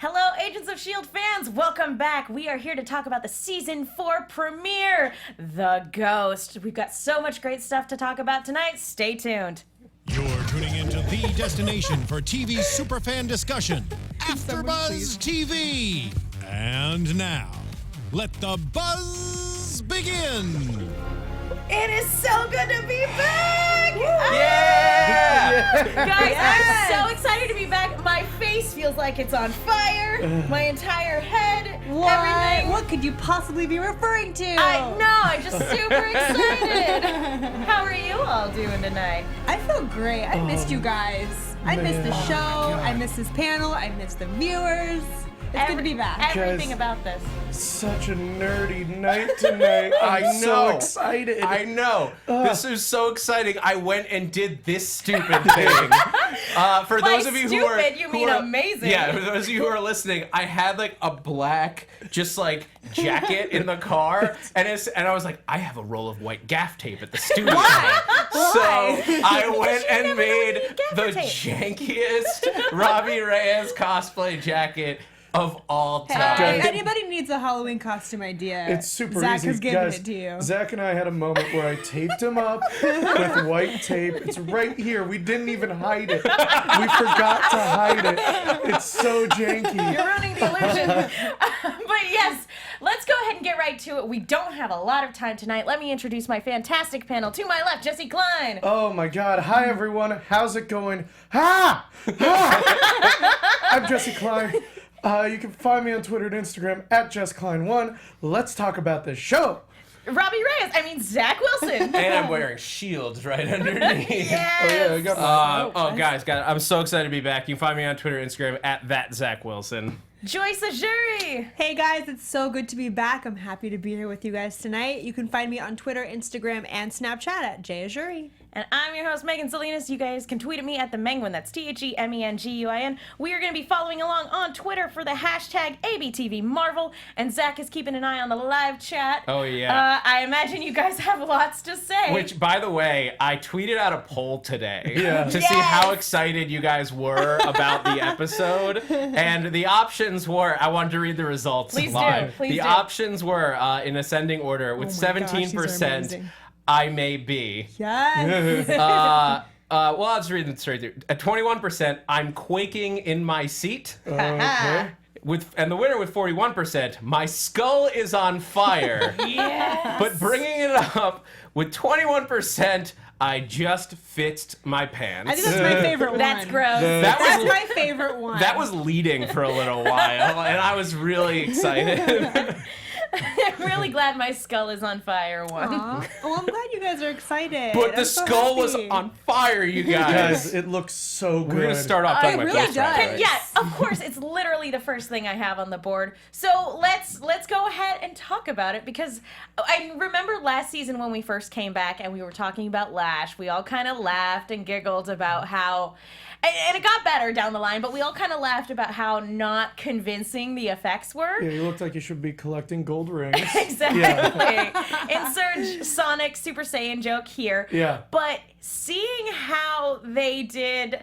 Hello, Agents of S.H.I.E.L.D. fans! Welcome back! We are here to talk about the Season 4 premiere, The Ghost. We've got so much great stuff to talk about tonight. Stay tuned. You're tuning into the destination for TV superfan discussion, AfterBuzz TV. And now, let the buzz begin! It is so good to be back! Yeah! Guys, I'm so excited to be back. My face feels like it's on fire. My entire head, everything. What could you possibly be referring to? I know, I'm just super excited. How are you all doing tonight? I feel great. I missed you guys. I missed the show. I missed this panel. I missed the viewers. It's good to be back. Everything Guys, about this. Such a nerdy night tonight. I'm so excited. I know. This is so exciting. I went and did this stupid thing. For those of you who are stupid, you mean amazing. Yeah, for those of you who are listening, I had like a black just like jacket in the car, and I was like, I have a roll of white gaff tape at the studio. Why? So I went You and never made know the any gaffer jankiest Robbie Reyes cosplay jacket of all time. Hey, if anybody needs a Halloween costume idea, It's super Zach easy. has given Guys, it to you. Zach and I had a moment where I taped him up with white tape. It's right here. We didn't even hide it. We forgot to hide it. It's so janky. You're ruining the illusion. But yes, let's go ahead and get right to it. We don't have a lot of time tonight. Let me introduce my fantastic panel. To my left, Jesse Klein. Oh my God. Hi everyone. How's it going? Ha! Ha! I'm Jesse Klein. You can find me on Twitter and Instagram at JessKlein1. Let's talk about this show. Robbie Reyes. Zach Wilson. And I'm wearing shields right underneath. Yes. Oh yeah, I got my Guys, I'm so excited to be back. You can find me on Twitter and Instagram at @ZachWilson. Joyce Ajouri. Hey guys, it's so good to be back. I'm happy to be here with you guys tonight. You can find me on Twitter, Instagram, and Snapchat at Ajouri. And I'm your host, Megan Salinas. You guys can tweet at me at @TheMenguin. That's TheMenguin. We are going to be following along on Twitter for the hashtag ABTVMarvel. And Zach is keeping an eye on the live chat. Oh, yeah. I imagine you guys have lots to say. Which, by the way, I tweeted out a poll today to see Yes. how excited you guys were about the episode. And the options were, I wanted to read the results Please do. live. Please the do. options were in ascending order with Oh my gosh, these are 17%. amazing. I may be. Yes. Well, I'll just read it straight through. At 21%, I'm quaking in my seat. Okay. And the winner with 41%, my skull is on fire. Yes. But bringing it up with 21%, I just fixed my pants. I think that's my favorite one. That's gross. That's my favorite one. That was leading for a little while, and I was really excited. I'm really glad my skull is on fire one. Aw. Well, I'm glad you guys are excited. But the I'm so skull was happy. on fire, you guys. Guys, it looks so good. We're going to start off talking It about really Ghost does. Rider. Yeah, of course, it's literally the first thing I have on the board. So let's go ahead and talk about it, because I remember last season when we first came back and we were talking about Lash, we all kind of laughed and giggled about how, and it got better down the line, but we all kind of laughed about how not convincing the effects were. Yeah, you look like you should be collecting gold rings. Exactly. Insert Sonic Super Saiyan joke here. Yeah. But seeing how they did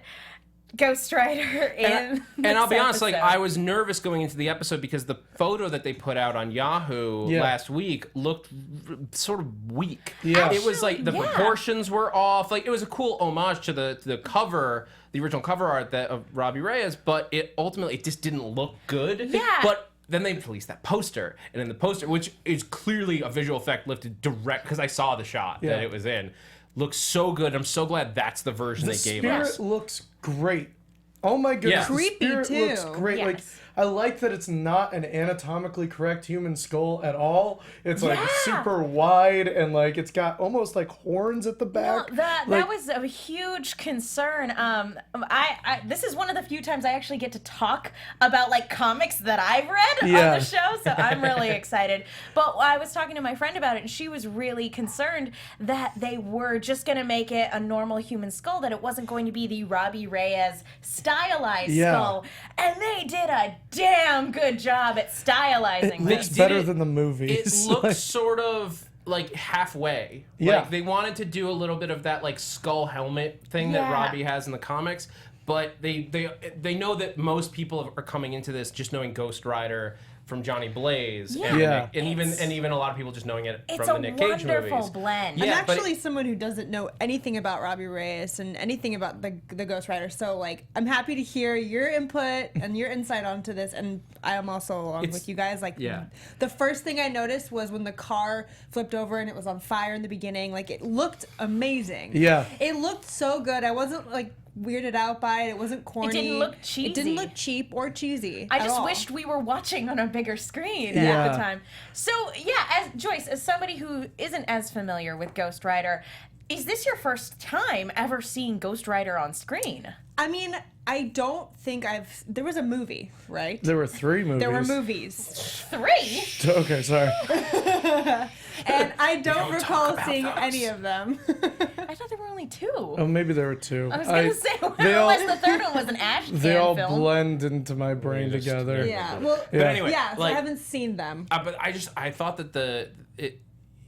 Ghost Rider in And I'll be this honest, like, episode. I was nervous going into the episode because the photo that they put out on Yahoo Yeah. last week looked sort of weak. Yeah. It was like the yeah. proportions were off. Like, it was a cool homage to the cover, the original cover art of Robbie Reyes, but it just didn't look good. Yeah. But then they released that poster, and in the poster, which is clearly a visual effect lifted direct, because I saw the shot that Yeah. it was in, looks so good. I'm so glad that's the version The they gave spirit us. looks great. Oh my goodness, Yeah. the Creepy, spirit too. looks great. Yes. Like, I like that it's not an anatomically correct human skull at all. It's like Yeah. super wide, and like it's got almost like horns at the No, back. that Like, was a huge concern. I this is one of the few times I actually get to talk about like comics that I've read Yeah. on the show, so I'm really excited. But I was talking to my friend about it, and she was really concerned that they were just going to make it a normal human skull, that it wasn't going to be the Robbie Reyes stylized Yeah. skull, and they did a damn good job at stylizing it them. looks did better it- than the It movies. looks Like, sort of like halfway. Yeah. Like they wanted to do a little bit of that like skull helmet thing that Yeah. Robbie has in the comics, but they know that most people are coming into this just knowing Ghost Rider from Johnny Blaze, and even a lot of people just knowing it from the Nick Cage movies. It's a wonderful blend. I'm actually someone who doesn't know anything about Robbie Reyes and anything about the Ghost Rider, so like I'm happy to hear your input and your insight onto this, and I am also along with you guys. Like, the first thing I noticed was when the car flipped over and it was on fire in the beginning. Like, it looked amazing. Yeah, it looked so good. I wasn't like weirded out by it. It wasn't corny. It didn't look cheesy. It didn't look cheap or cheesy. I just wished we were watching on a bigger screen at the time. So as Joyce, as somebody who isn't as familiar with Ghost Rider, is this your first time ever seeing Ghost Rider on screen? I mean, I don't think there was a movie, right? There were 3 movies. There were movies. 3? Okay, sorry. And I don't recall seeing any of them. I thought there were only 2. Oh, maybe there were 2. I was going to say, unless the third one was an Ash Can They all film. blend into my brain together. Yeah, well, but anyway, so I haven't seen them. But I thought that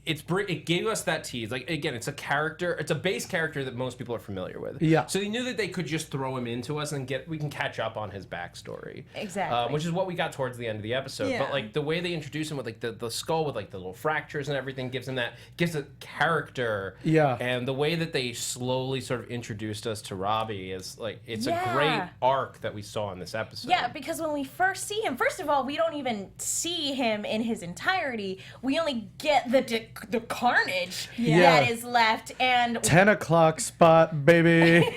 it gave us that tease. Like, again, it's a base character that most people are familiar with. Yeah. So they knew that they could just throw him into us and we can catch up on his backstory. Exactly. Which is what we got towards the end of the episode. Yeah. But like the way they introduce him with like the skull with like the little fractures and everything gives a character. Yeah. And the way that they slowly sort of introduced us to Robbie is like it's a great arc that we saw in this episode. Yeah, because when we first see him, first of all, we don't even see him in his entirety. We only get the carnage that is left, and 10 o'clock spot, baby.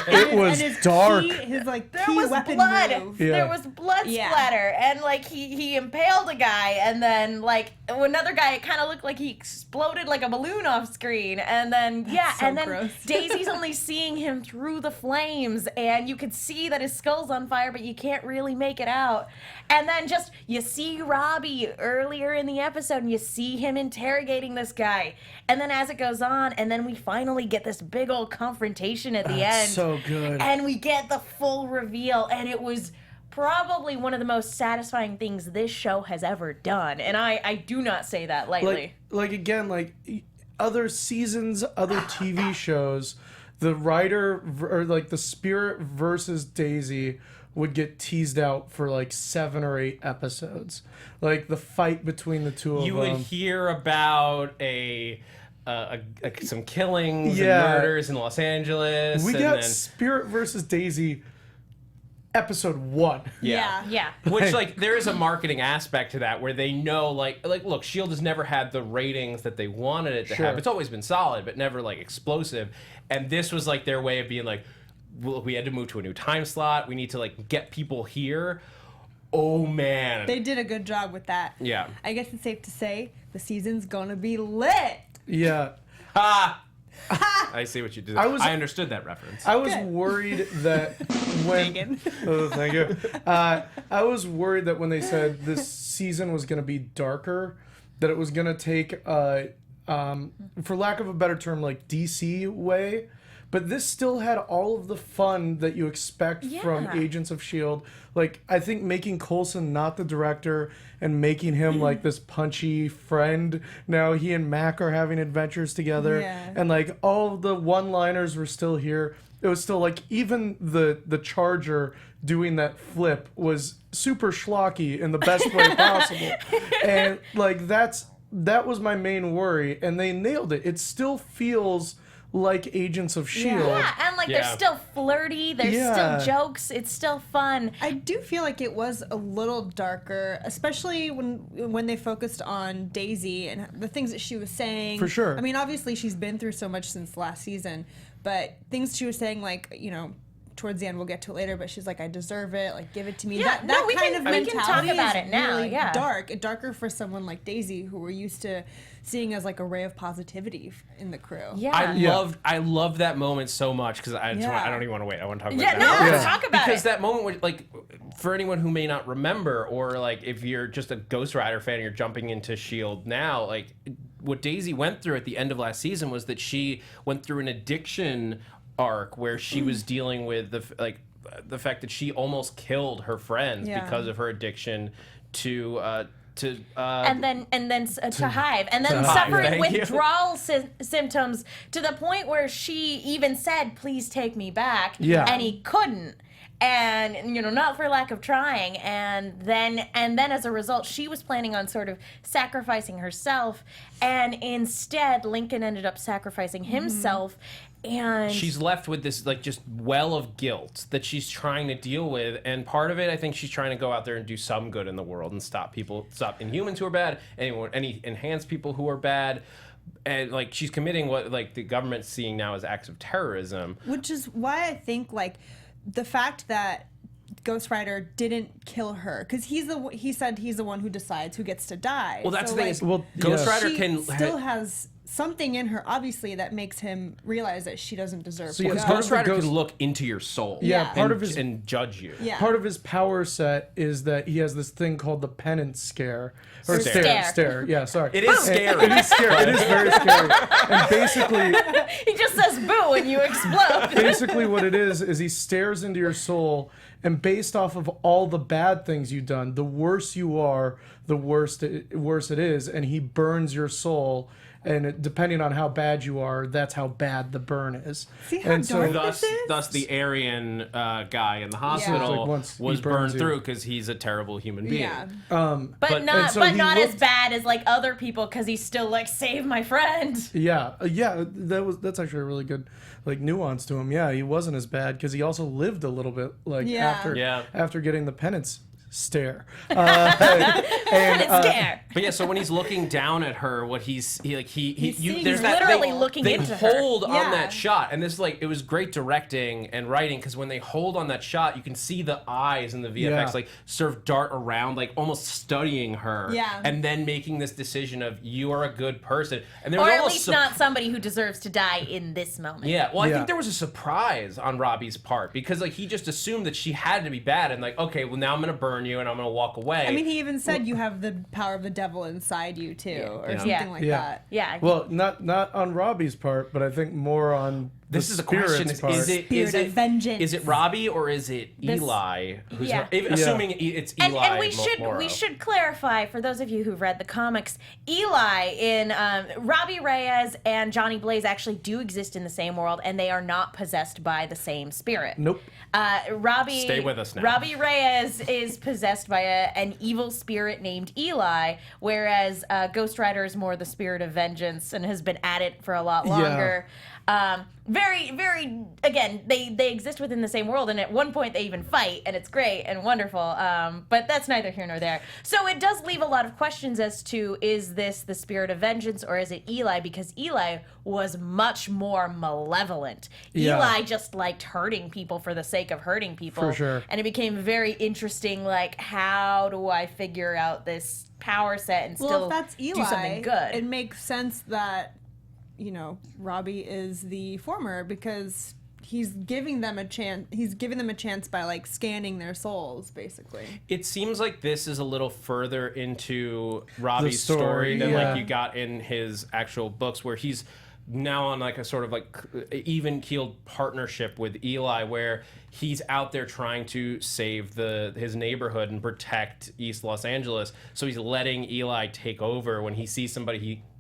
It was dark. there was blood. Move. Yeah. There was blood splatter, and like he impaled a guy, and then like another guy, it kind of looked like he exploded like a balloon off screen, and then so and then gross. Daisy's only seeing him through the flames, and you could see that his skull's on fire, but you can't really make it out. And then just you see Robbie earlier in the episode, and you see him interrogating this guy, and then as it goes on, and then we finally get this big old confrontation at the end. So good. And we get the full reveal, and it was probably one of the most satisfying things this show has ever done, and I do not say that lightly. Like again, like other seasons, other TV shows, the Rider or like the Spirit versus Daisy would get teased out for like 7 or 8 episodes. Like the fight between the two of them. You would hear about some killings and murders in Los Angeles. We got Spirit versus Daisy episode 1. Yeah. Which, like, there is a marketing aspect to that where they know, like, look, S.H.I.E.L.D. has never had the ratings that they wanted it to have. It's always been solid, but never, like, explosive. And this was, like, their way of being like, well, we had to move to a new time slot. We need to, like, get people here. Oh, man. They did a good job with that. Yeah. I guess it's safe to say the season's gonna be lit. Yeah. I see what you did. I understood that reference. I was worried that when oh, thank you. I was worried that when they said this season was going to be darker, that it was going to take, for lack of a better term, like DC way. But this still had all of the fun that you expect from Agents of S.H.I.E.L.D. Like, I think making Coulson not the director and making him, like, this punchy friend. Now he and Mac are having adventures together. Yeah. And, like, all of the one-liners were still here. It was still, like, even the Charger doing that flip was super schlocky in the best way possible. And, like, that was my main worry. And they nailed it. It still feels like Agents of S.H.I.E.L.D. Yeah, and like they're still flirty, there's still jokes, it's still fun. I do feel like it was a little darker, especially when they focused on Daisy and the things that she was saying. For sure. I mean, obviously she's been through so much since last season, but things she was saying, like, you know, towards the end, we'll get to it later, but she's like, I deserve it, like, give it to me. Yeah, that we kind can of mentality talk about is it now, really yeah. darker for someone like Daisy, who we're used to seeing as like a ray of positivity in the crew. Yeah. I loved that moment so much because I don't even want to wait. I want to talk about it Yeah, now. no, let's talk about Because it. that moment, was, like, for anyone who may not remember, or like if you're just a Ghost Rider fan and you're jumping into S.H.I.E.L.D. now, like what Daisy went through at the end of last season was that she went through an addiction arc where she was dealing with the fact that she almost killed her friends because of her addiction to and then to Hive, and then Hive. suffering Thank you. withdrawal symptoms to the point where she even said, "Please take me back," Yeah. and he couldn't. And not for lack of trying, and then as a result, she was planning on sort of sacrificing herself, and instead Lincoln ended up sacrificing himself, and she's left with this like just well of guilt that she's trying to deal with, and part of it, I think, she's trying to go out there and do some good in the world and stop Inhumans who are bad, any enhanced people who are bad. And like she's committing what like the government's seeing now as acts of terrorism, which is why I think like the fact that Ghost Rider didn't kill her, because he said he's the one who decides who gets to die. Well, that's the thing. like, Ghost Rider she still has something in her, obviously, that makes him realize that she doesn't deserve to because go. Ghost Rider can look into your soul, part of his and judge you. Yeah. Part of his power set is that he has this thing called the penance scare. Or Stare. stare. Yeah, sorry. It is scary. It is scary. It is very scary. And basically, he just says "boo" and you explode. basically what it is he stares into your soul, and based off of all the bad things you've done, the worse you are, the worse it is, and he burns your soul. And depending on how bad you are, that's how bad the burn is. See how dark Thus, this is? thus the Aryan guy in the hospital Like once he was burns burned you. through because he's a terrible human being. Yeah. But and so he not as looked- bad as like other people, because he's still like, save my friend. Yeah, that's actually a really good like nuance to him. Yeah, he wasn't as bad because he also lived a little bit like Yeah. after getting the penance stare. And it's scare. But yeah, so when he's looking down at her, what he seeing- there's he's that literally they, looking they into her. hold on Yeah. that shot, and this like it was great directing and writing, because when they hold on that shot, you can see the eyes in the VFX Yeah. like sort of dart around, like almost studying her, Yeah. and then making this decision of you are a good person, and there Or was at almost least not somebody who deserves to die in this moment. Yeah, well, I Yeah. think there was a surprise on Robbie's part, because like he just assumed that she had to be bad, and like, okay, well now I'm gonna burn you and I'm gonna walk away. I mean, he even said you have the power of the devil inside you too, or Yeah. something Yeah. like Yeah. that. Yeah. Well, not on Robbie's part, but I think more on this the is a question: spirit's part. Spirit of vengeance. Is it Robbie or is it This- Eli? Who's Yeah. assuming it's Eli. And we should clarify for those of you who've read the comics, Eli in Robbie Reyes and Johnny Blaze actually do exist in the same world, and they are not possessed by the same spirit. Nope. Stay with us now. Robbie Reyes is possessed by an evil spirit named Eli, whereas Ghost Rider is more the spirit of vengeance and has been at it for a lot longer. Very, very, again, they exist within the same world, and at one point they even fight, and it's great and wonderful, but that's neither here nor there. So it does leave a lot of questions as to, is this the spirit of vengeance, or is it Eli? Because Eli was much more malevolent. Yeah. Eli just liked hurting people for the sake of hurting people. For sure. And it became very interesting, like, how do I figure out this power set and Well, still if that's do Eli, something good? it makes sense that, Robbie is the former, because he's giving them a chance. He's giving them a chance by like scanning their souls, basically. It seems like this is a little further into Robbie's story, story than yeah. like you got in his actual books, where he's now on like a sort of like even-keeled partnership with Eli, where he's out there trying to save his neighborhood and protect East Los Angeles. So he's letting Eli take over. When he sees somebody,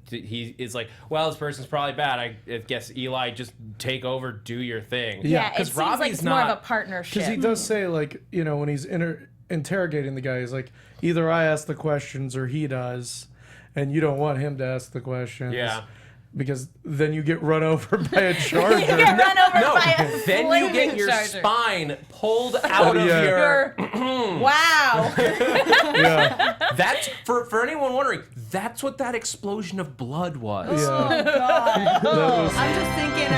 he is like, well, this person's probably bad. I guess Eli, just take over, do your thing. yeah, it 'Cause seems like Robbie's it's more of a not- partnership. Because he does say, like, when he's interrogating the guy, he's like, either I ask the questions or he does, and you don't want him to ask the questions. Yeah. Because then you get run over by a charger. You get run over No, by a then you flaming get your charger. spine pulled out of yeah. your... Wow. Yeah. That's for anyone wondering. That's what that explosion of blood was. Yeah. Oh God! That was- I'm just thinking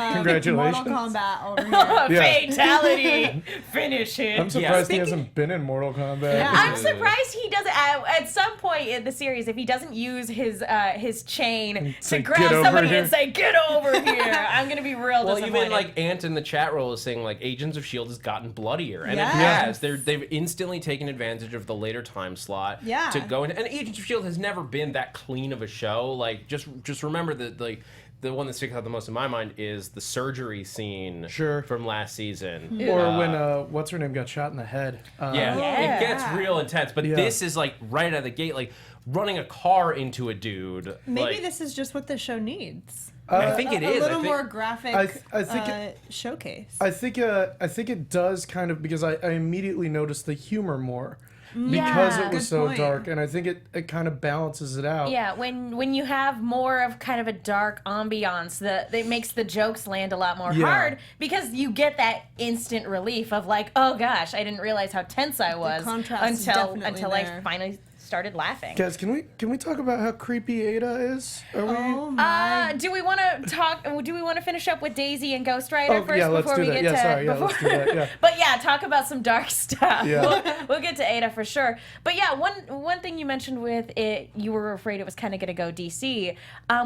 of Congratulations. Mortal Kombat over here. Yeah. Fatality. Finish it. I'm surprised he Speaking- hasn't been in Mortal Kombat. Yeah. I'm surprised he doesn't. At some point in the series, if he doesn't use his chain to Say, grab "Get over somebody here." and say, "Get over here," I'm gonna be real Well, disappointed. even like Ant in the chat roll is saying like Agents of S.H.I.E.L.D. has gotten bloodier, and Yes. it has. They've instantly taken advantage of the later time slot Yeah. to go in. And Agents of S.H.I.E.L.D. has never been that clean of a show. Like just remember that like the one that sticks out the most in my mind is the surgery scene from last season. Or when what's her name got shot in the head. It gets real intense. But this is like right out of the gate, like running a car into a dude. Maybe this is just what the show needs. I think it is. A little more graphic I think showcase. I think it does kind of, because I immediately noticed the humor more. Because it was so dark, and I think it kind of balances it out. Yeah, when you have more of kind of a dark ambiance, it makes the jokes land a lot more hard, because you get that instant relief of like, oh gosh, I didn't realize how tense I was until I finally started laughing. Guys, can we talk about how creepy Aida is? Are we? Oh my. Do we want to talk? Do we want to finish up with Daisy and Ghost Rider first let's before do we that. get to? Let's do that. Yeah. But yeah, talk about some dark stuff. Yeah. We'll get to Aida for sure. But yeah, one thing you mentioned with it, you were afraid it was kind of going to go DC.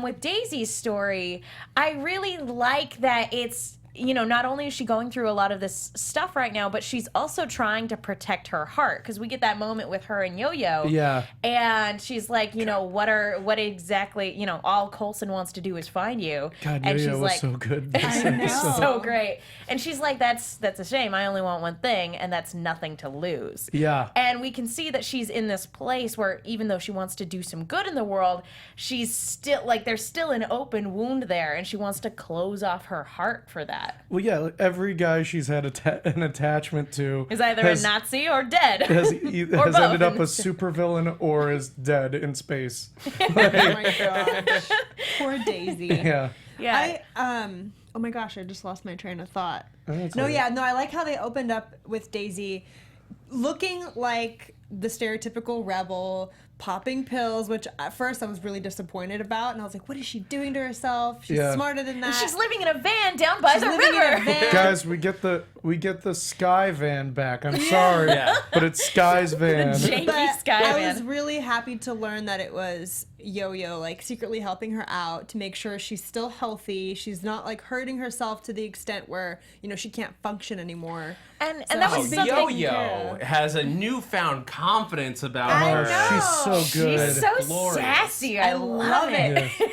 With Daisy's story, I really like that it's. Not only is she going through a lot of this stuff right now, but she's also trying to protect her heart, because we get that moment with her and Yo-Yo. Yeah. And she's like, what exactly, all Coulson wants to do is find you. God, and Yo-Yo she's was like, so good. I know. so great. And she's like, that's a shame. I only want one thing, and that's nothing to lose. Yeah. And we can see that she's in this place where even though she wants to do some good in the world, she's still like, there's still an open wound there, and she wants to close off her heart for that. Well, yeah, like every guy she's had an attachment to is either a Nazi or dead. Has both. ended up a supervillain or is dead in space. Oh my gosh. Poor Daisy. Yeah. Yeah. Oh my gosh, I just lost my train of thought. That's No, all right. yeah, no, I like how they opened up with Daisy looking like the stereotypical rebel, popping pills, which at first I was really disappointed about, and I was like, what is she doing to herself? She's smarter than that. She's living in a van down by the living in river. a van. Guys, we get the Sky van back. I'm sorry, but it's Sky's van. Janky But Sky I van. was really happy to learn that it was Yo-Yo, like secretly helping her out to make sure she's still healthy. She's not like hurting herself to the extent where she can't function anymore. And that was something. Yo-Yo has a newfound confidence about I her. know. She's so good. She's so Glorious. sassy. I love it. Yeah.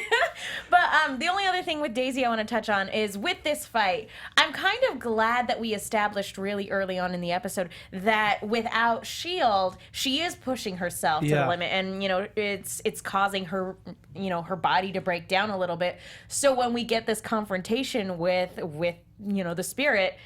But the only other thing with Daisy I want to touch on is with this fight, I'm kind of glad that we established really early on in the episode that without S.H.I.E.L.D, she is pushing herself to the limit, and it's causing her her body to break down a little bit. So when we get this confrontation with the spirit,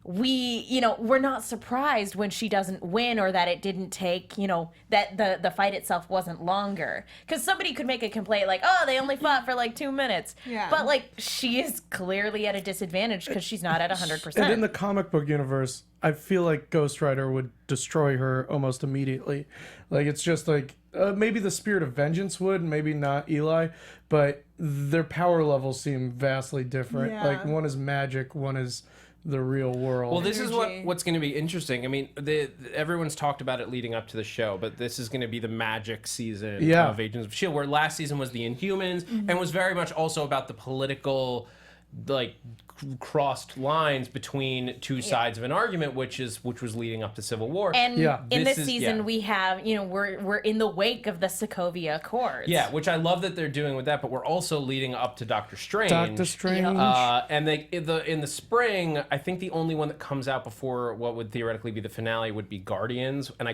we're not surprised when she doesn't win, or that it didn't take, that the fight itself wasn't longer. Because somebody could make a complaint like, oh, they only fought for like 2 minutes. Yeah. But like, she is clearly at a disadvantage because she's not at 100%. And in the comic book universe, I feel like Ghost Rider would destroy her almost immediately. Like, it's just like, maybe the Spirit of Vengeance would, maybe not Eli, but their power levels seem vastly different. Yeah. Like, one is magic, one is the real world. Well, this is Energy. what's going to be interesting. I mean, everyone's talked about it leading up to the show, but this is going to be the magic season of Agents of S.H.I.E.L.D, where last season was the Inhumans, and was very much also about the political, like, crossed lines between two sides of an argument, which was leading up to Civil War. And in This this is- season, we have, we're in the wake of the Sokovia Accords. Yeah, which I love that they're doing with that, but we're also leading up to Doctor Strange. Doctor Strange. And they in the spring, I think the only one that comes out before what would theoretically be the finale would be Guardians, and I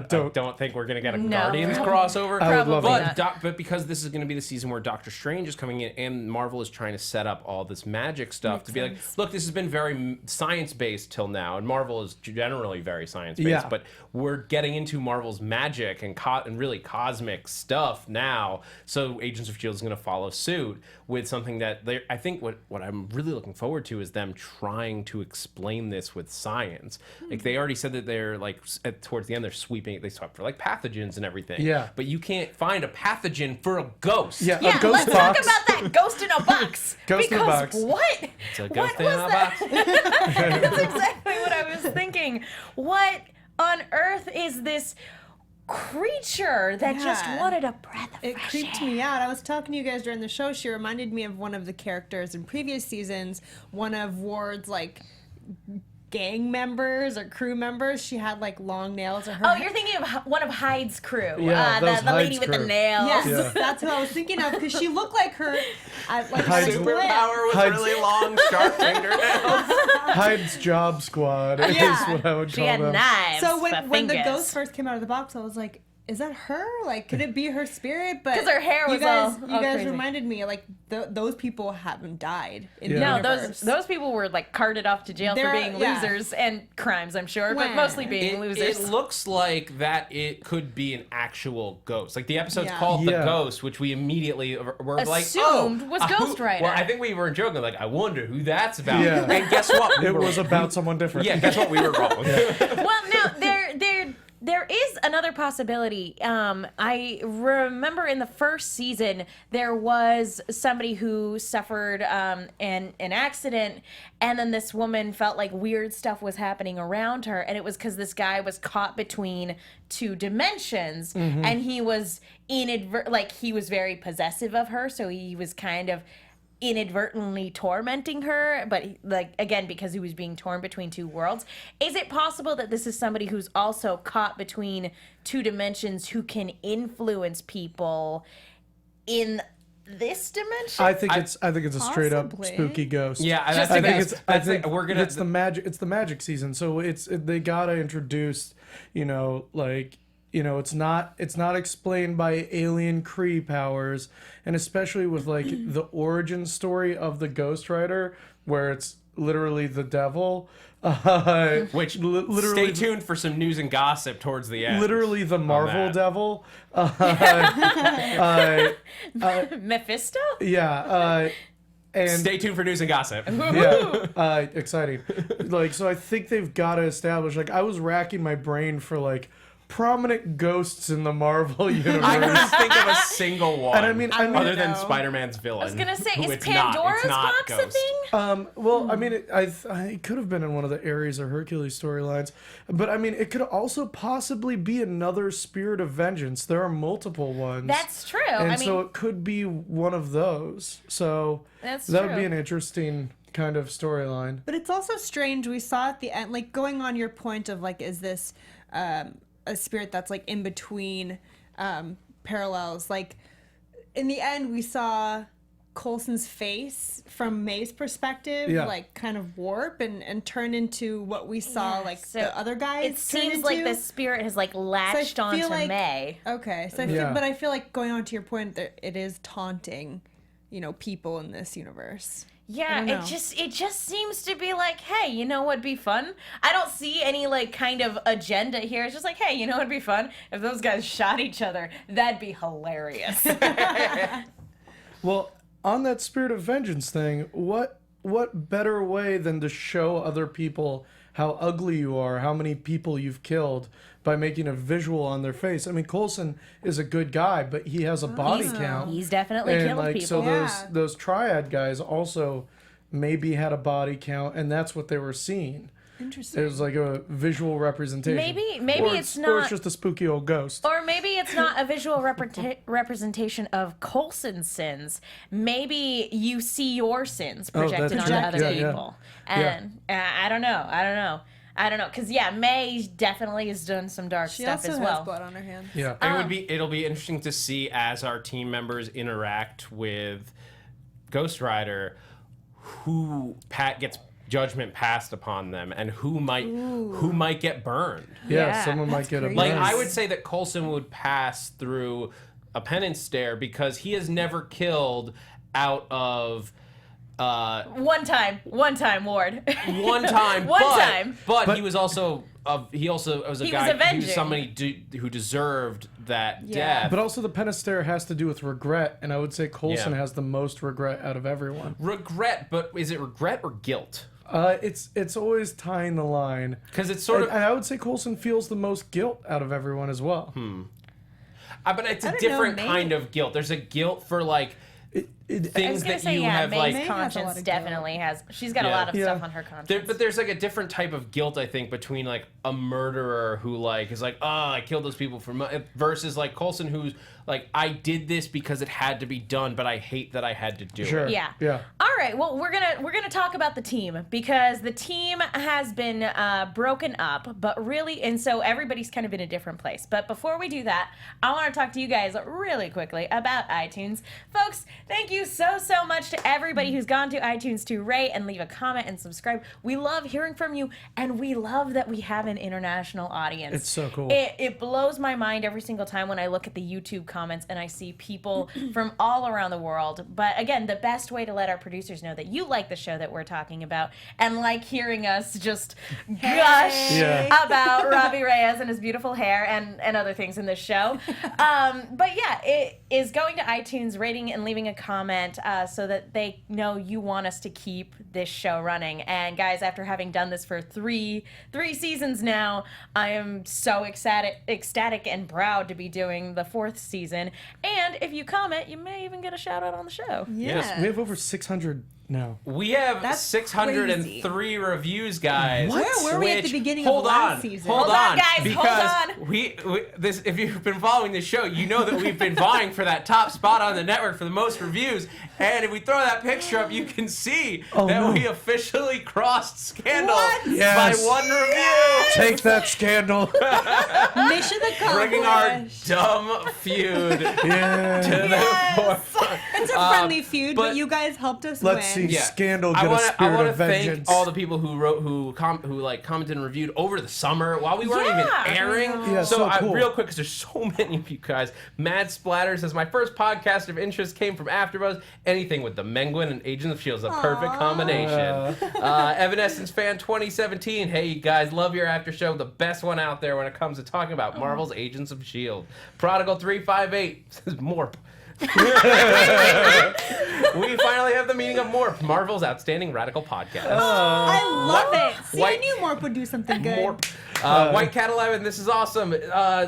don't think we're gonna get a Guardians crossover. I would love Probably but but because this is gonna be the season where Doctor Strange is coming in, and Marvel is trying to set up all this magic stuff to be like, look, this has been very science based till now, and Marvel is generally very science based, Yeah. but we're getting into Marvel's magic and really cosmic stuff now. So Agents of S.H.I.E.L.D is going to follow suit with something that I think what I'm really looking forward to is them trying to explain this with science. Like, they already said that they're like towards the end, they talk for like pathogens and everything. Yeah. But you can't find a pathogen for a ghost. Yeah, Yeah, a ghost let's box. talk about that ghost in a box. Ghost in a because box. what? It's a What ghost in was a that? box. That's exactly what I was thinking. What on earth is this creature that just Yeah. wanted a breath of It fresh creeped air? me out. I was talking to you guys during the show. She reminded me of one of the characters in previous seasons. One of Ward's, like, gang members or crew members. She had like long nails. Or her Oh, you're thinking of one of Hyde's crew. Yeah, that was the lady Hyde's with the crew. nails. Yes, Yeah. that's who I was thinking of because she looked like her. Like Hyde's- Superpower was Hyde's- really long, sharp fingernails. Hyde's Job Squad is Yeah. what I would She call had them. knives. So for when the fingers. ghost first came out of the box, I was like, "Is that her? Like, could it be her spirit?" But 'Cause her hair was you guys, all you guys crazy. reminded me like those people haven't died in the Yeah. No, universe. those people were like carted off to jail for They're- being yeah. losers and crimes, I'm sure, but When? mostly being losers. It looks like that it could be an actual ghost. Like the episode's Yeah. called The Yeah. Ghost, which we immediately were like, Assumed was Ghost Rider. Well, I think we were joking, like, I wonder who that's about. Yeah. And guess what? We It were- was about someone different. Yeah, guess what? We were wrong. Well, now there is another possibility. I remember in the first season there was somebody who suffered an accident, and then this woman felt like weird stuff was happening around her, and it was because this guy was caught between two dimensions, and he was he was very possessive of her, so he was kind of inadvertently tormenting her, but like again because he was being torn between two worlds. Is it possible that this is somebody who's also caught between two dimensions who can influence people in this dimension? I think it's a straight up Possibly. spooky ghost. Yeah, Just that's I the think best. it's. I That's think we're gonna. It's the magic. It's the magic season. So they gotta introduce. It's not explained by alien Kree powers, and especially with like the origin story of the Ghost Rider, where it's literally the devil. Which literally stay tuned for some news and gossip towards the end. literally the Marvel that. devil. Mephisto? Yeah. And Stay tuned for news and gossip. yeah, exciting. So I think they've got to establish. Like, I was racking my brain for like prominent ghosts in the Marvel universe. I couldn't think of a single one. And I mean, other than know. Spider-Man's villain. I was gonna say, who is it's not- Pandora's it's not box a Ghost. thing? well, I mean, it could have been in one of the Ares or Hercules storylines, but I mean, it could also possibly be another Spirit of Vengeance. There are multiple ones. That's true. and I mean, so it could be one of those. So That's that would true. be an interesting kind of storyline. But it's also strange. We saw at the end, like going on your point of like, is this a spirit that's like in between parallels? Like in the end, we saw Coulson's face from May's perspective, Yeah. like kind of warp and turn into what we saw, Yeah, like so the other guys. it seems like the spirit has like latched feel onto like- May. Okay, so Yeah. but I feel like going on to your point, that it is taunting, people in this universe. I Yeah, don't know. it just seems to be like, hey, you know what'd be fun? I don't see any like kind of agenda here. It's just like, hey, you know what'd be fun? If those guys shot each other, that'd be hilarious. Well, on that Spirit of Vengeance thing, what better way than to show other people how ugly you are, how many people you've killed by making a visual on their face? I mean, Coulson is a good guy, but he has a body count. He's definitely and killed like people. so Yeah. those triad guys also maybe had a body count, and that's what they were seeing. Interesting. It was like a visual representation. Maybe Or it's or not- it's just a spooky old ghost. Or maybe it's not a visual representation of Coulson's sins. Maybe you see your sins projected that's onto true. other Yeah, yeah. people. And I don't know. Because May definitely has done some dark She stuff also as has well. blood on her hands. Yeah. It'll be interesting to see as our team members interact with Ghost Rider who gets judgment passed upon them and who might get burned. Yeah, Yeah, someone might get a crazy. Like burn. I would say that Coulson would pass through a penance stare because he has never killed out of One time, Ward. one time. One but, time. But he was also he was a He guy was avenging. somebody who deserved that Yeah. death. But also the Penistare has to do with regret, and I would say Coulson Yeah. has the most regret out of everyone. regret, but is it regret or guilt? It's always tying the line. Because it's sort of And I would say Coulson feels the most guilt out of everyone as well. but it's a don't know, different maybe. kind of guilt. There's a guilt for like things that you have May's like. conscience definitely has. She's got a lot of stuff on her conscience. But there's like a different type of guilt, I think, between like a murderer who like is like, oh, I killed those people versus like Coulson, who's like, I did this because it had to be done, but I hate that I had to do it. Yeah. Yeah. All right. Well, we're gonna talk about the team because the team has been broken up, but really, and so everybody's kind of in a different place. But before we do that, I want to talk to you guys really quickly about iTunes, folks. Thank you so much to everybody who's gone to iTunes to rate and leave a comment and subscribe. We love hearing from you, and we love that we have an international audience. It's so cool. It blows my mind every single time when I look at the YouTube comments and I see people from all around the world. But again, the best way to let our producers know that you like the show that we're talking about and like hearing us just gush about Robbie Reyes and his beautiful hair and other things in this show. But yeah, it is going to iTunes, rating and leaving a comment so that they know you want us to keep this show running. And guys, after having done this for three seasons now, I am so ecstatic and proud to be doing the 4th season. And if you comment, you may even get a shout out on the show. Yes, we have over 600 now. We have That's 603 reviews, guys. What? Where were we at the beginning of last season? Hold on, guys, because hold on. we this if you've been following this show, you know that we've been vying for that top spot on the network for the most reviews. And if we throw that picture up, you can see that we officially crossed Scandal by 1 review. Take that, Scandal. Mission accomplished. Bringing our dumb feud to the forefront. It's a friendly feud, but you guys helped us Let's win. see Scandal get a I spirit want of to thank vengeance. all the people who wrote, who commented and reviewed over the summer while we weren't even airing. Yeah, so cool. Real quick, because there's so many of you guys. Mad Splatter says, my first podcast of interest came from AfterBuzz. Anything with the Menguin and Agents of S.H.I.E.L.D. is a perfect combination. Evanescence Fan 2017. Hey, you guys, love your after show. The best one out there when it comes to talking about Marvel's Agents of S.H.I.E.L.D. Prodigal 358 says, Morp. We finally have the meaning of Morp, Marvel's outstanding radical podcast. I love it. See, I White- knew Morp would do something good. Morp. White Cat 11, this is awesome.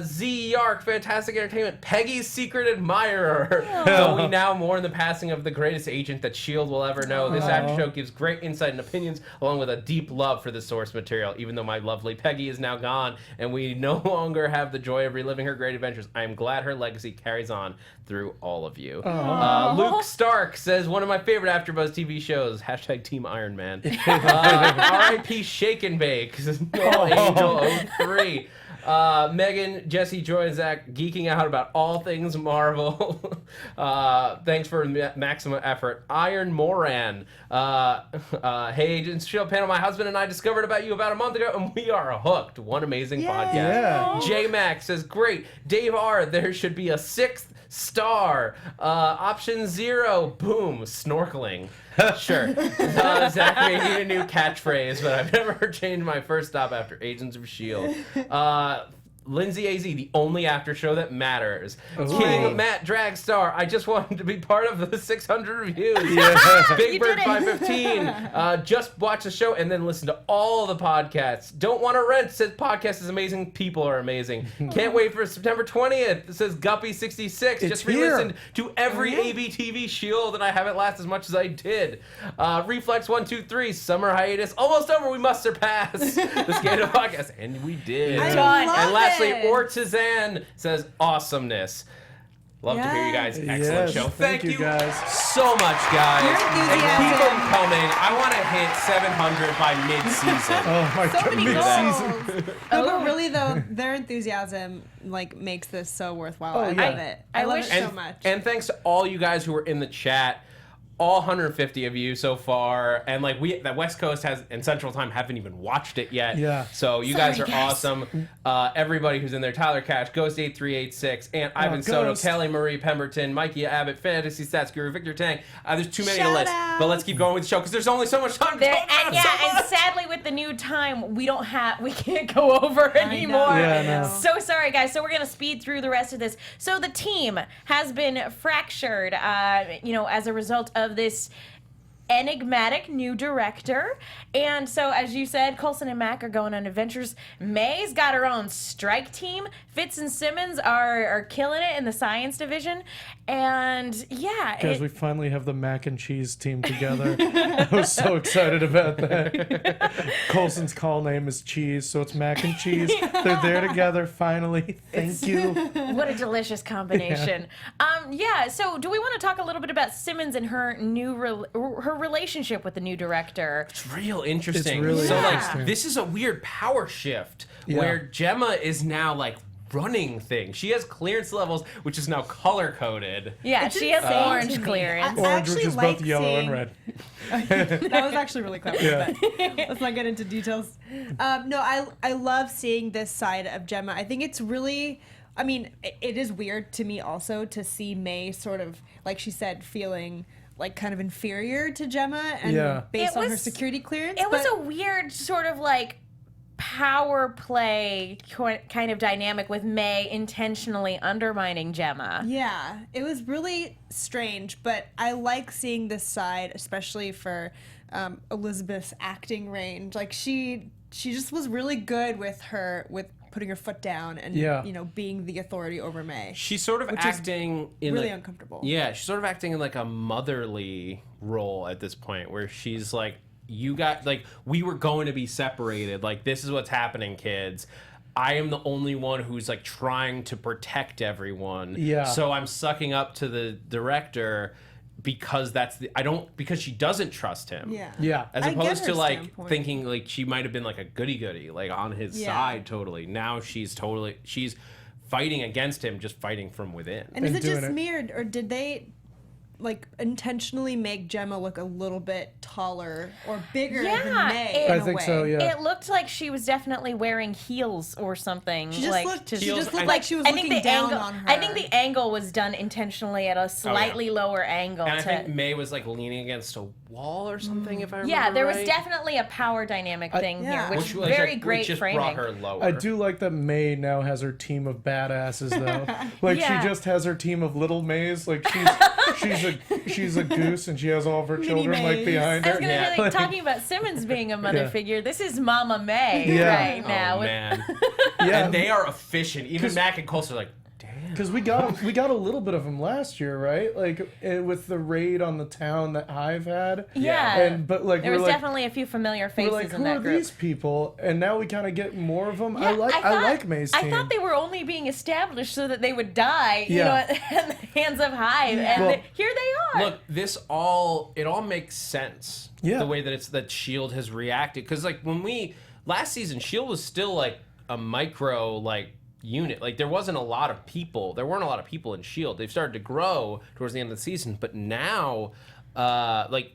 Z Yark, fantastic entertainment. Peggy's secret admirer. So we now mourn the passing of the greatest agent that S.H.I.E.L.D. will ever know. This after show gives great insight and opinions, along with a deep love for the source material. Even though my lovely Peggy is now gone, and we no longer have the joy of reliving her great adventures, I am glad her legacy carries on through all of you. Luke Stark says, one of my favorite AfterBuzz TV shows. Hashtag Team Iron Man. R.I.P. Shake and Bake. No Angel 03. Megan, Jesse, Joy, and Zach geeking out about all things Marvel. Thanks for maximum effort. Iron Moran. Hey, Agents of S.H.I.E.L.D. panel, my husband and I discovered about you about a month ago, and we are hooked. One amazing podcast. Yeah. J-Max says, great. Dave R., there should be a 6th star. Option 0, boom, snorkeling. Sure. Zach making a new catchphrase, but I've never changed my first stop after Agents of S.H.I.E.L.D. Lindsay AZ, the only after show that matters. King Matt Dragstar, I just wanted to be part of the 600 reviews. Big Bird 515, just watch the show and then listen to all the podcasts. Don't want to rent, says podcast is amazing, people are amazing. Can't wait for September 20th, it says Guppy66, just re-listened to every ABTV S.H.I.E.L.D. and I haven't lasted as much as I did. Reflex 123, summer hiatus almost over, we must surpass the Scandal podcast, and we did. I love And lastly, it. Ortizan says awesomeness. Love to hear you guys. Excellent Yes, show. thank you guys so much, guys. Your And enthusiasm. keep them coming. I want to hit 700 by mid-season. Oh my So god, many mid-season. goals. No, but really though, their enthusiasm like makes this so worthwhile. I love it. I love it so much. And thanks to all you guys who are in the chat. All 150 of you so far, and like the West Coast has and Central Time haven't even watched it yet. Yeah. So you guys are awesome. Everybody who's in there: Tyler Cash, Ghost 8386, Aunt Ivan Soto, Ghost. Kelly Marie Pemberton, Mikey Abbott, Fantasy Stats Guru, Victor Tang. There's too many to Shout list, out. but let's keep going with the show because there's only so much time. To talk about And sadly with the new time, we can't go over anymore. Yeah, no. So sorry guys. So we're gonna speed through the rest of this. So the team has been fractured, as a result of this enigmatic new director. And so, as you said, Coulson and Mack are going on adventures. May's got her own strike team. Fitz and Simmons are killing it in the science division. And yeah. Guys, we finally have the mac and cheese team together. I was so excited about that. Coulson's call name is Cheese, so it's mac and cheese. They're there together finally. Thank you. What a delicious combination. Yeah, so do we want to talk a little bit about Simmons and her her relationship with the new director? It's real interesting. It's really so interesting. like this is a weird power shift where Gemma is now like running things. She has clearance levels, which is now color coded. Yeah, she has orange clearance. Orange, which is both yellow and red. That was actually really clever. Yeah. But let's not get into details. No, I love seeing this side of Gemma. I think it's really, I mean, it is weird to me also to see May sort of, like she said, feeling like kind of inferior to Gemma and based on her security clearance. It was a weird sort of like power play kind of dynamic with May intentionally undermining Gemma. Yeah, it was really strange, but I like seeing this side, especially for Elizabeth's acting range. Like she just was really good with putting her foot down and you know, being the authority over May. She's sort of acting in really like, uncomfortable. Yeah, she's sort of acting in like a motherly role at this point where she's like, you got, like, we were going to be separated. Like, this is what's happening, kids. I am the only one who's, like, trying to protect everyone. Yeah. So I'm sucking up to the director because because she doesn't trust him. Yeah. Yeah. As I get opposed her to, like, standpoint. thinking, like, she might have been, like, a goody-goody, like, on his side totally. Now she's fighting against him, just fighting from within. And is And it just doing it. me, or did they like intentionally make Gemma look a little bit taller or bigger than May? I in a think way? so, yeah. It looked like she was definitely wearing heels or something. She just like, looked. She Heels, just looked I- like she was I think looking the down angle. on her. I think the angle was done intentionally at a slightly lower angle. And I think May was, like, leaning against a wall or something, if I remember yeah, there was right. definitely a power dynamic thing yeah. here, which Which, very like, great just framing. brought her lower. I do like that May now has her team of badasses though. Like Yeah. she just has her team of little Mays. Like she's a goose and she has all of her children like Mays. behind I was her. gonna Yeah. be like talking about Simmons being a mother Yeah. figure. This is Mama May Yeah. right now. Oh, man. Yeah, And they are efficient. Even Mac and Coulson are like, damn. because we got a little bit of him last year, right? Like with the raid on the town that Hive had. Yeah. But like There we're was like, definitely a few familiar we're faces like, in who that are group. these people? And now we kind of get more of them. Yeah, I like May's team. I thought they were only being established so that they would die, you Yeah. know, at the hands of Hive, and Well- here they are. Look, it all makes sense. Yeah. The way that Shield has reacted, because like when last season, Shield was still like a micro like unit. Like there weren't a lot of people in Shield. They've started to grow towards the end of the season, but now, like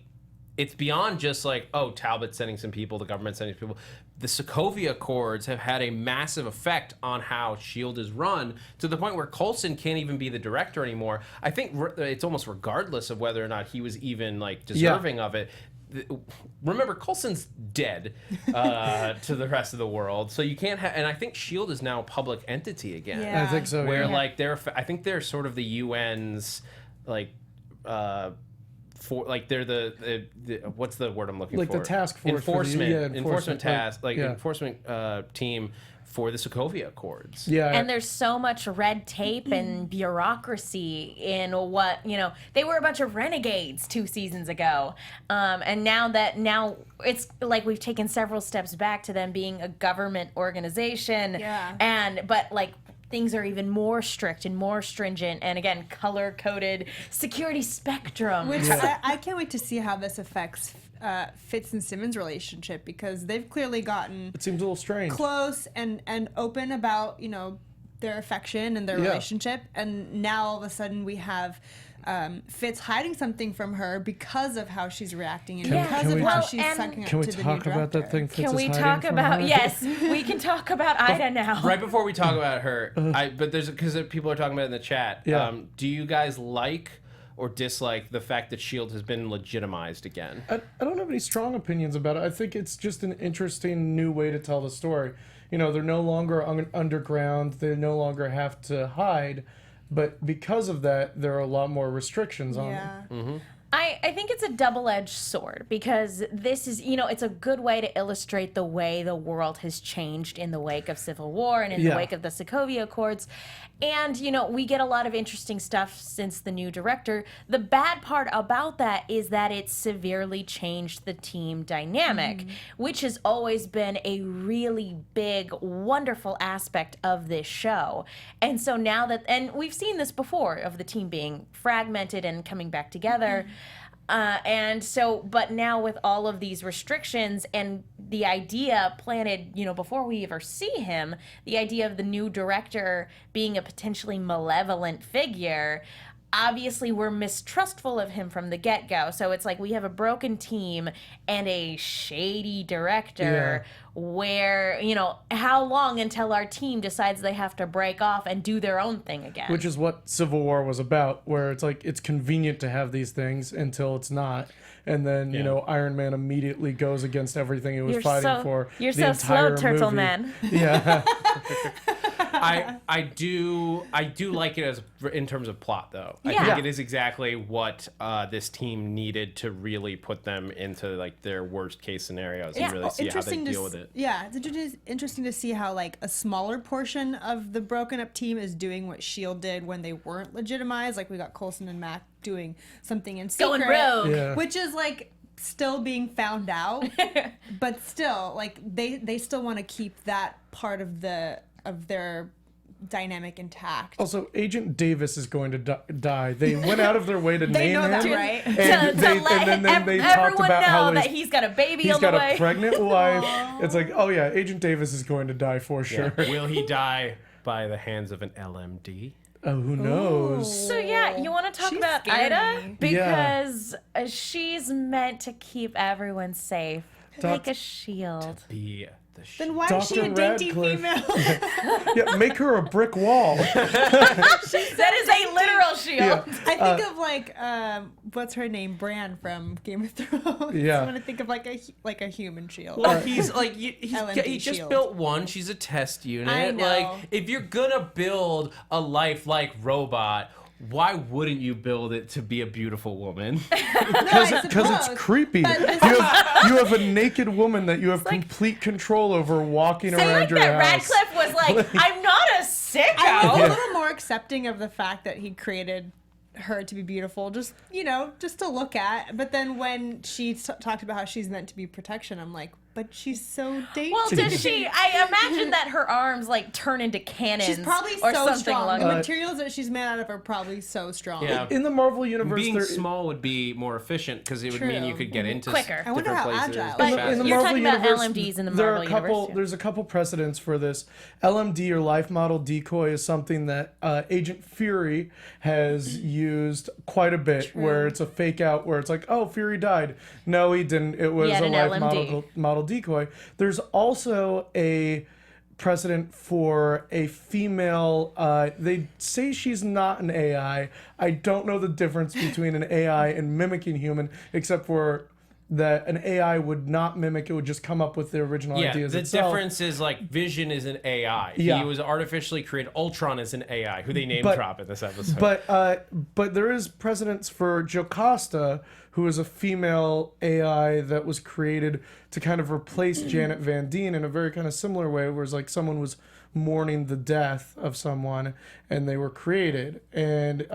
it's beyond just like, oh, Talbot's sending some people, the government's sending people. The Sokovia Accords have had a massive effect on how S.H.I.E.L.D. is run, to the point where Coulson can't even be the director anymore. I think it's almost regardless of whether or not he was even like deserving of it. Remember, Coulson's dead to the rest of the world, so you can't have. And I think S.H.I.E.L.D. is now a public entity again. Yeah. I think so. Where yeah. like I think they're sort of the UN's like. For like they're the what's the word I'm looking Like for? the task force for the- enforcement enforcement task like, yeah. enforcement team for the Sokovia Accords. Yeah. And there's so much red tape and bureaucracy in what, you know, they were a bunch of renegades 2 seasons ago. And now it's like we've taken several steps back to them being a government organization. Yeah. But like things are even more strict and more stringent, and again, color-coded security spectrum. Which I can't wait to see how this affects Fitz and Simmons' relationship, because they've clearly gotten it seems a little strange. close and open about, you know, their affection and their relationship, and now all of a sudden we have Fitz hiding something from her because of how she's reacting and because can of we how just- she's sucking up Can we to the new talk about that director. thing? Fitz Can is we hiding talk from about her? yes, we can talk about Ida now. Right before we talk about her, but there's because people are talking about it in the chat. Yeah. Do you guys like or dislike the fact that S.H.I.E.L.D. has been legitimized again? I don't have any strong opinions about it. I think it's just an interesting new way to tell the story. You know, they're no longer underground. They no longer have to hide. But because of that, there are a lot more restrictions on them. Yeah. I think it's a double-edged sword because this is, it's a good way to illustrate the way the world has changed in the wake of Civil War and in the wake of the Sokovia Accords. And, we get a lot of interesting stuff since the new director. The bad part about that is that it's severely changed the team dynamic, which has always been a really big, wonderful aspect of this show. And so now that, and we've seen this before, of the team being fragmented and coming back together. But now with all of these restrictions and the idea planted, before we ever see him, the idea of the new director being a potentially malevolent figure, obviously we're mistrustful of him from the get-go. So it's like we have a broken team and a shady director where, how long until our team decides they have to break off and do their own thing again? Which is what Civil War was about, where it's like it's convenient to have these things until it's not. And then, Iron Man immediately goes against everything he was fighting for. You're the so slow, entire Turtle movie. Man. Yeah. I do like it as in terms of plot though. I Yeah. think it is exactly what this team needed to really put them into like their worst case scenarios and really see how they deal with it. Yeah, it's interesting to see how like a smaller portion of the broken up team is doing what S.H.I.E.L.D. did when they weren't legitimized. Like we got Coulson and Mac doing something in secret, Going rogue. Yeah. which is like still being found out, but still like they still want to keep that part of their dynamic intact. Also, Agent Davis is going to die. They went out of their way to They name know him. that, right? And let they talked everyone about know how that he's got a baby he's on the got way. a pregnant wife. It's like, oh yeah, Agent Davis is going to die for sure. Will he die by the hands of an LMD? Oh, who knows? So yeah, you want to talk She's about scaring Aida? me. Because she's meant to keep everyone safe. Like a shield. Be the Then why is she a Dr. dainty Radcliffe. female? Yeah, make her a brick wall. That is a literal shield. Yeah. I think of like what's her name, Bran from Game of Thrones. Yeah. I want to think of like a human shield. Well, he's like he LMD just shield. built one. She's a test unit. I know. Like if you're gonna build a lifelike robot, why wouldn't you build it to be a beautiful woman? Because it's creepy. But You this you have a naked woman that you have complete control over walking Say around like your that house. Radcliffe was like, I'm not a I was sicko. a little more accepting of the fact that he created her to be beautiful, just to look at. But then when she talked about how she's meant to be protection, I'm like, but she's so dainty. Well, does she? I imagine that her arms like turn into cannons. She's probably or so something strong. along The those. materials that she's made out of are probably so strong. Yeah. In the Marvel universe, Being there, small would be more efficient because it would mean you True. could get into Quicker. I wonder different how places. agile But she is. in the you're Marvel talking about universe, LMDs in the there are Marvel a couple. universe, too. There's a couple precedents for this. LMD or life model decoy is something that Agent Fury has used quite a bit. Where it's a fake out, where it's like, oh, Fury died. No, he didn't. It was Yet a an life LMD. model decoy. There's also a precedent for a female. They say she's not an AI. I don't know the difference between an AI and mimicking human, except for that an AI would not mimic, it would just come up with the original Yeah, ideas the itself. difference is like Vision is an AI. Yeah. He was artificially created. Ultron is an AI, who they name But- drop in this episode. But there is precedence for Jocasta, who is a female AI that was created to kind of replace Janet Van Dien in a very kind of similar way, where it's like someone was mourning the death of someone and they were created. And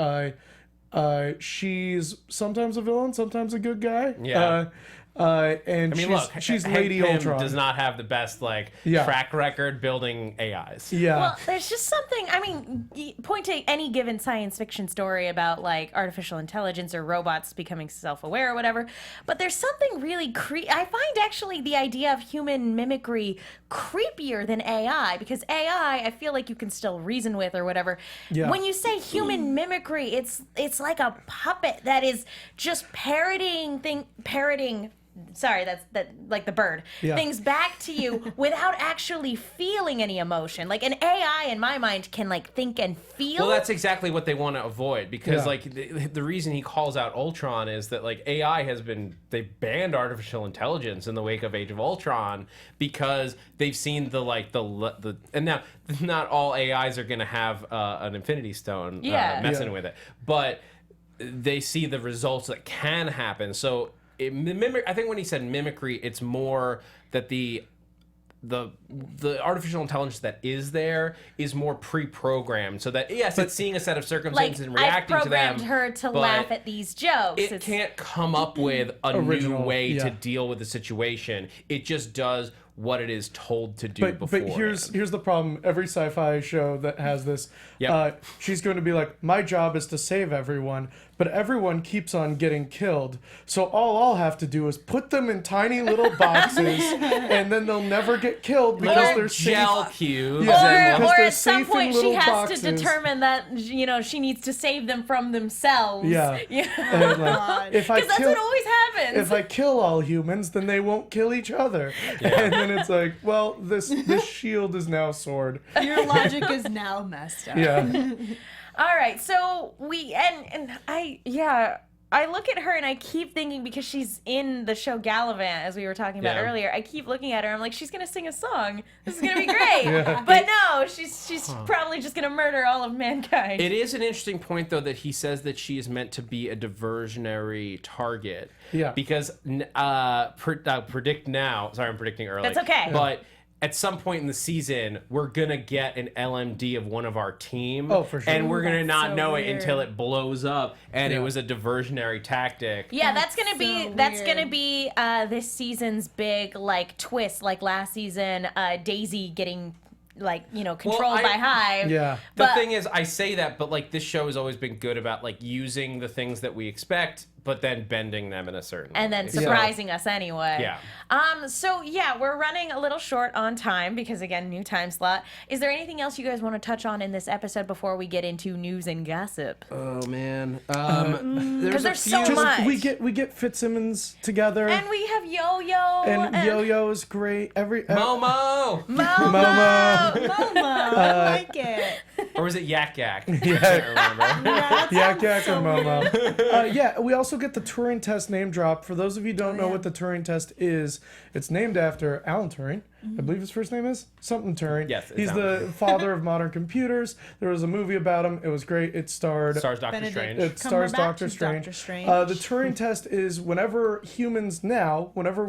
she's sometimes a villain, sometimes a good guy. Yeah. And I mean, look, she's Hank Lady Pym Ultron. does not have the best Yeah. track record building AIs. Yeah. Well, there's just something. I mean, point to any given science fiction story about like artificial intelligence or robots becoming self-aware or whatever. But there's something really I find actually the idea of human mimicry creepier than AI, because AI, I feel like you can still reason with or whatever. Yeah. When you say human mimicry, it's like a puppet that is just parroting. Sorry, that's like the bird. Yeah. Things back to you without actually feeling any emotion. Like an AI, in my mind, can like think and feel. Well, that's exactly what they want to avoid, because Yeah. like the reason he calls out Ultron is that like AI they banned artificial intelligence in the wake of Age of Ultron because they've seen the and now not all AIs are going to have an Infinity Stone Yeah. messing with it, but they see the results that can happen. So I think when he said mimicry, it's more that the artificial intelligence that is there is more pre-programmed, so that yes, it's seeing a set of circumstances and reacting to them. I've programmed her to laugh at these jokes. It can't come up with a new way to deal with the situation. It just does what it is told to do before. But here's the problem. Every sci-fi show that has this, she's going to be like, my job is to save everyone, but everyone keeps on getting killed. So all I'll have to do is put them in tiny little boxes, and then they'll never get killed because they're gel safe. cubes. Yeah. Or they're at some safe in point she little has boxes. to determine that she needs to save them from themselves. Yeah. And, like, if I Because that's what always happens. If I kill all humans, then they won't kill each other. And then it's like, well, this shield is now a sword. Your logic is now messed up. Yeah. All right, so I look at her and I keep thinking, because she's in the show Gallivant, as we were talking about earlier, I keep looking at her, I'm like, she's gonna sing a song. This is gonna be great. But no, she's probably just gonna murder all of mankind. It is an interesting point, though, that he says that she is meant to be a diversionary target. Yeah. Because predict now. Sorry, I'm predicting early. That's okay. But at some point in the season, we're gonna get an LMD of one of our team. Oh, for sure. And we're gonna That's not so know it weird. until it blows up, and it was a diversionary tactic. Yeah, That's that's so gonna be this season's big twist, like last season, Daisy getting controlled by Hive. Yeah. The thing is, I say that, but this show has always been good about using the things that we expect, but then bending them in a certain way. And then surprising us anyway. Yeah. So we're running a little short on time because, again, new time slot. Is there anything else you guys want to touch on in this episode before we get into news and gossip? Oh man. Because there's so much. We get Fitzsimmons together. And we have Yo-Yo. And Yo-Yo is great. Momo! Momo. Momo, I like it. Or was it Yak Yak? I can't remember. Yak Yak and Momo. We also get the Turing test name drop. For those of you who don't know what the Turing test is, it's named after Alan Turing. I believe his first name is something Turing. Yes, it's he's Alan the father of modern computers. There was a movie about him. It was great. It starred Stars Doctor Benedict. Strange. It stars Cumberbatch Doctor is Strange. Doctor Strange. The Turing test is whenever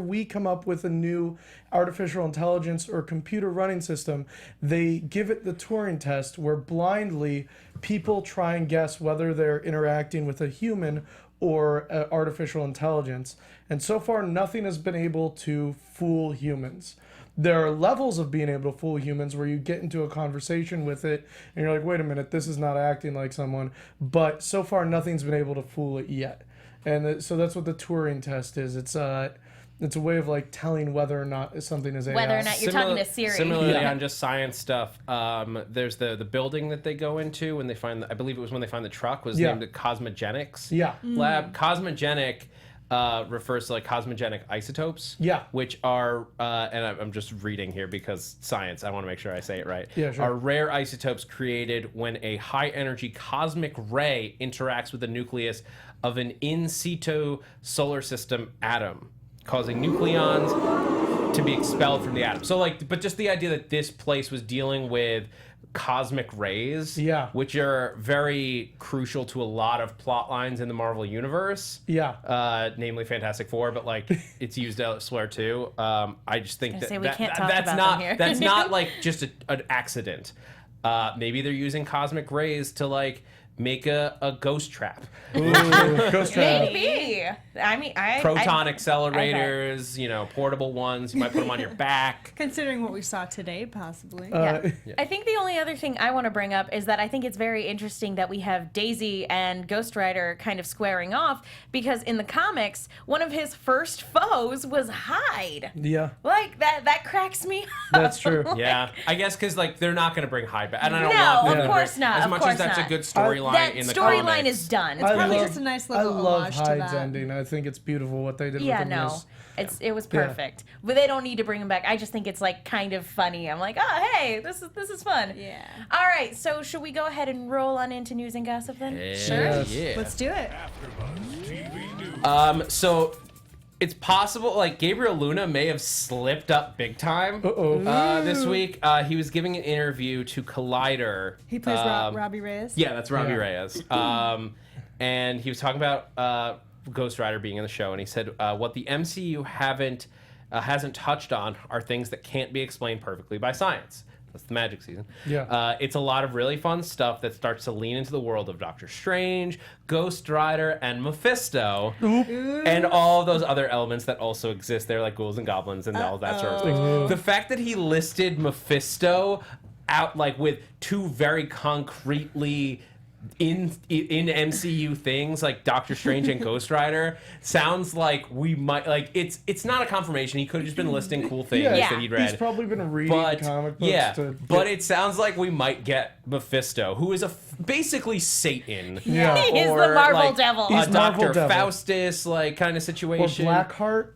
we come up with a new artificial intelligence or computer running system, they give it the Turing test, where blindly people try and guess whether they're interacting with a human or artificial intelligence. And so far, nothing has been able to fool humans. There are levels of being able to fool humans where you get into a conversation with it and you're like, wait a minute, this is not acting like someone. But so far, nothing's been able to fool it yet. And so that's what the Turing test is. It's a way of telling whether or not something is AI. Whether or not you're talking to Siri. Similarly, on just science stuff, there's the building that they go into when they find, I believe it was when they find the truck, was named the Cosmogenics Lab. Cosmogenic refers to cosmogenic isotopes, which are, and I'm just reading here because science, I want to make sure I say it right, are rare isotopes created when a high-energy cosmic ray interacts with the nucleus of an in situ solar system atom, causing nucleons to be expelled from the atom. So but just the idea that this place was dealing with cosmic rays, which are very crucial to a lot of plot lines in the Marvel universe, namely Fantastic Four, but it's used elsewhere too. I just think that's not just an accident. Maybe they're using cosmic rays to make a ghost trap. Ooh, ghost trap. Maybe. I mean, proton accelerators, portable ones. You might put them on your back. Considering what we saw today, possibly. I think the only other thing I want to bring up is that I think it's very interesting that we have Daisy and Ghost Rider kind of squaring off, because in the comics, one of his first foes was Hyde. Yeah. That cracks me up. That's true. Yeah. I guess because they're not going to bring Hyde back. And I don't No, want them of to course bring, not. As Of much course as that's not. a good storyline That in the storyline comics. is done. It's probably just a nice little love homage to Hyde's that. ending. I think it's beautiful what they did with him. It was perfect. But they don't need to bring him back. I just think it's kind of funny. I'm like, oh hey, this is fun. Yeah. All right, so should we go ahead and roll on into news and gossip then? Sure. Yeah. Let's do it. So it's possible Gabriel Luna may have slipped up big time this week. He was giving an interview to Collider. He plays Robbie Reyes. Yeah, that's Robbie Reyes. and he was talking about Ghost Rider being in the show, and he said what the MCU hasn't touched on are things that can't be explained perfectly by science. That's the magic season. Yeah. It's a lot of really fun stuff that starts to lean into the world of Doctor Strange, Ghost Rider, and Mephisto, and all those other elements that also exist there, like ghouls and goblins and all that sort of thing. The fact that he listed Mephisto out like with two very concretely in MCU things like Doctor Strange and Ghost Rider sounds like we might like it's not a confirmation. He could have just been listing cool things that he'd read. He's probably been reading comic books. But it sounds like we might get Mephisto, who is basically Satan. Yeah. He is the Marvel devil. He's A Marvel Dr. devil. Faustus like kind of Or situation. Blackheart.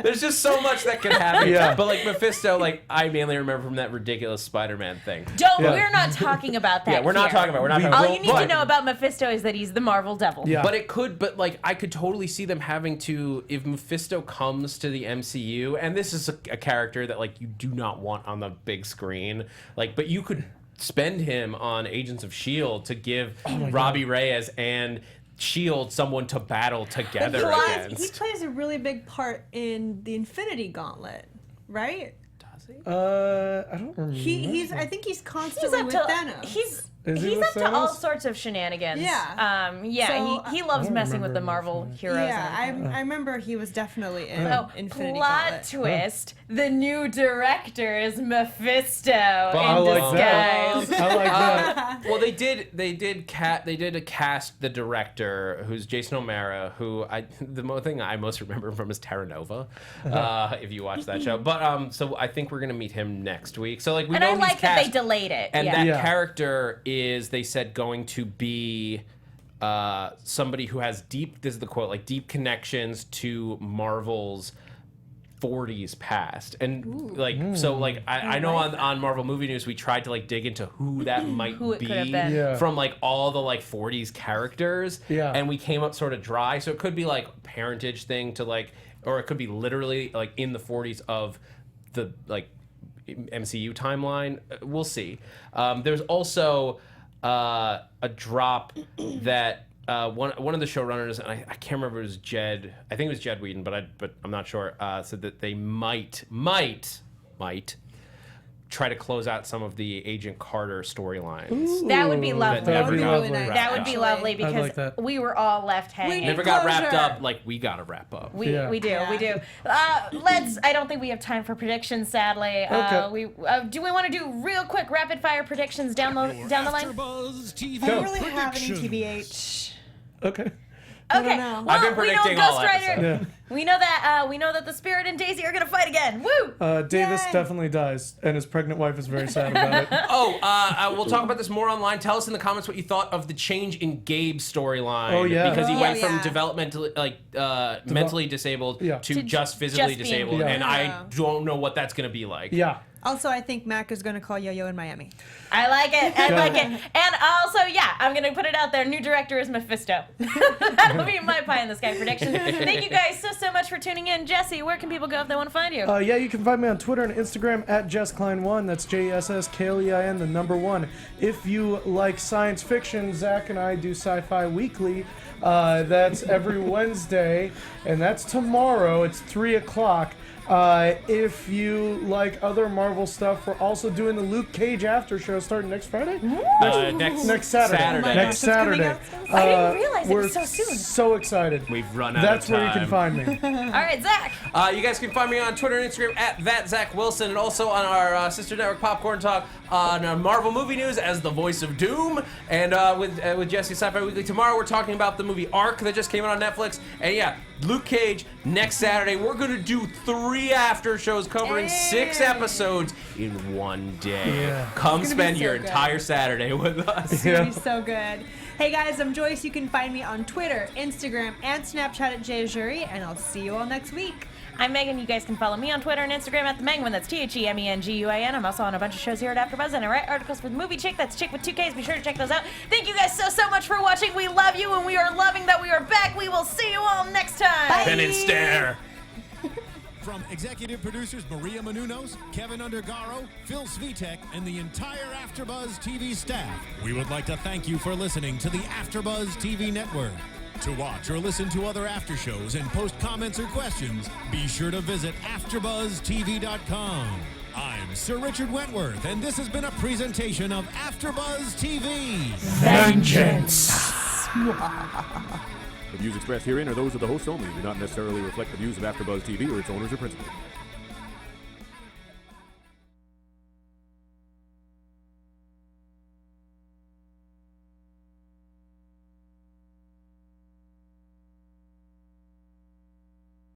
There's just so much that could happen. Yeah. But like Mephisto, like I mainly remember from that ridiculous Spider-Man thing. We're not talking about that. Yeah, we're not talking about. All you need to know about Mephisto is that he's the Marvel devil. Yeah. But like I could totally see them having to, if Mephisto comes to the MCU, and this is a character that like you do not want on the big screen, like, but you could spend him on Agents of S.H.I.E.L.D. to give Robbie Reyes and S.H.I.E.L.D. someone to battle together He against. plays a really big part in the Infinity Gauntlet, right? Does he? I don't remember. I think he's He's constantly up with to Thanos. Is he he's with up to all Thanos? sorts of shenanigans. Yeah. So, he loves don't messing with the remember Marvel heroes. yeah, and I remember he was definitely in Oh, Infinity plot Gauntlet. twist: the new director is Mephisto I in like that. disguise. I like that. Well, they did cast the director, who's Jason O'Mara, who the thing I most remember from is Terra Nova, if you watch that show. But so I think we're gonna meet him next week. So like we And know I he's like that they cast, delayed it. and yeah. that character is, they said, going to be somebody who has deep. This is the quote, like deep connections to Marvel's 40s past, and so like I know on Marvel Movie News we tried to like dig into who that might Who it be could have been. Yeah. from like all the like 40s characters, and we came up sort of dry. So it could be like parentage thing to like, or it could be literally like in the 40s of the like MCU timeline. We'll see. There's also a drop that one of the showrunners, and I can't remember, it was Jed. I think it was Jed Whedon, but I'm not sure. Said that they might try to close out some of the Agent Carter storylines. That would be lovely. That would be really lovely. nice. That would be actually. lovely I because like that. we were all left hanging. Never got wrapped Closure. up like we gotta wrap up. We do. We do. Yeah. I don't think we have time for predictions, sadly. Do we want to do real quick rapid fire predictions down the line? AfterBuzz TV I don't really have any predictions. TBH. Okay. Okay. know. Well, I've been predicting we know all Ghost Rider. episode. Yeah. We know that the Spirit and Daisy are gonna fight again. Woo! Davis Yay. definitely dies, and his pregnant wife is very sad about it. Oh, we'll talk about this more online. Tell us in the comments what you thought of the change in Gabe's storyline. Oh, yeah. Because he Oh, went from yeah. developmentally, mentally disabled Yeah. to To just physically just being- disabled, Yeah. and I Yeah. don't know what that's gonna be like. Yeah. Also, I think Mac is going to call Yo-Yo in Miami. I like it. I like it. And also, yeah, I'm gonna put it out there. New director is Mephisto. That'll be my pie in the sky prediction. Thank you guys so much for tuning in. Jesse, where can people go if they want to find you? Yeah, you can find me on Twitter and Instagram at JessKlein1. That's JessKlein, the number 1. If you like science fiction, Zach and I do Sci-Fi Weekly. That's every Wednesday, and that's tomorrow. It's 3 o'clock. If you like other Marvel stuff, we're also doing the Luke Cage after show starting next Friday? Next Saturday. Next Saturday. I didn't realize it we're was so soon. so excited. We've run out That's of where you time. can find me. All right, Zach. You guys can find me on Twitter and Instagram at @ZachWilson, and also on our sister network Popcorn Talk on Marvel Movie News as the voice of Doom, and with Jesse Sci-Fi Weekly. Tomorrow we're talking about the movie Ark that just came out on Netflix, and yeah, Luke Cage next Saturday. We're gonna do 3 after shows covering 6 episodes in one day. Yeah. Come It's gonna spend be so your good. entire Saturday with us. It's gonna be so good. Hey guys, I'm Joyce. You can find me on Twitter, Instagram, and Snapchat at Ajouri, and I'll see you all next week. I'm Megan. You guys can follow me on Twitter and Instagram at @themenguin. That's TheMenguin. I'm also on a bunch of shows here at AfterBuzz, and I write articles for the Movie Chick. That's Chick with 2 Ks. Be sure to check those out. Thank you guys so much for watching. We love you, and we are loving that we are back. We will see you all next time. Pen and stare. From executive producers Maria Menounos, Kevin Undergaro, Phil Svitek, and the entire AfterBuzz TV staff, we would like to thank you for listening to the AfterBuzz TV network. To watch or listen to other after shows and post comments or questions, be sure to visit AfterBuzzTV.com. I'm Sir Richard Wentworth, and this has been a presentation of AfterBuzz TV. Vengeance! The views expressed herein are those of the hosts only and do not necessarily reflect the views of AfterBuzz TV or its owners or principals.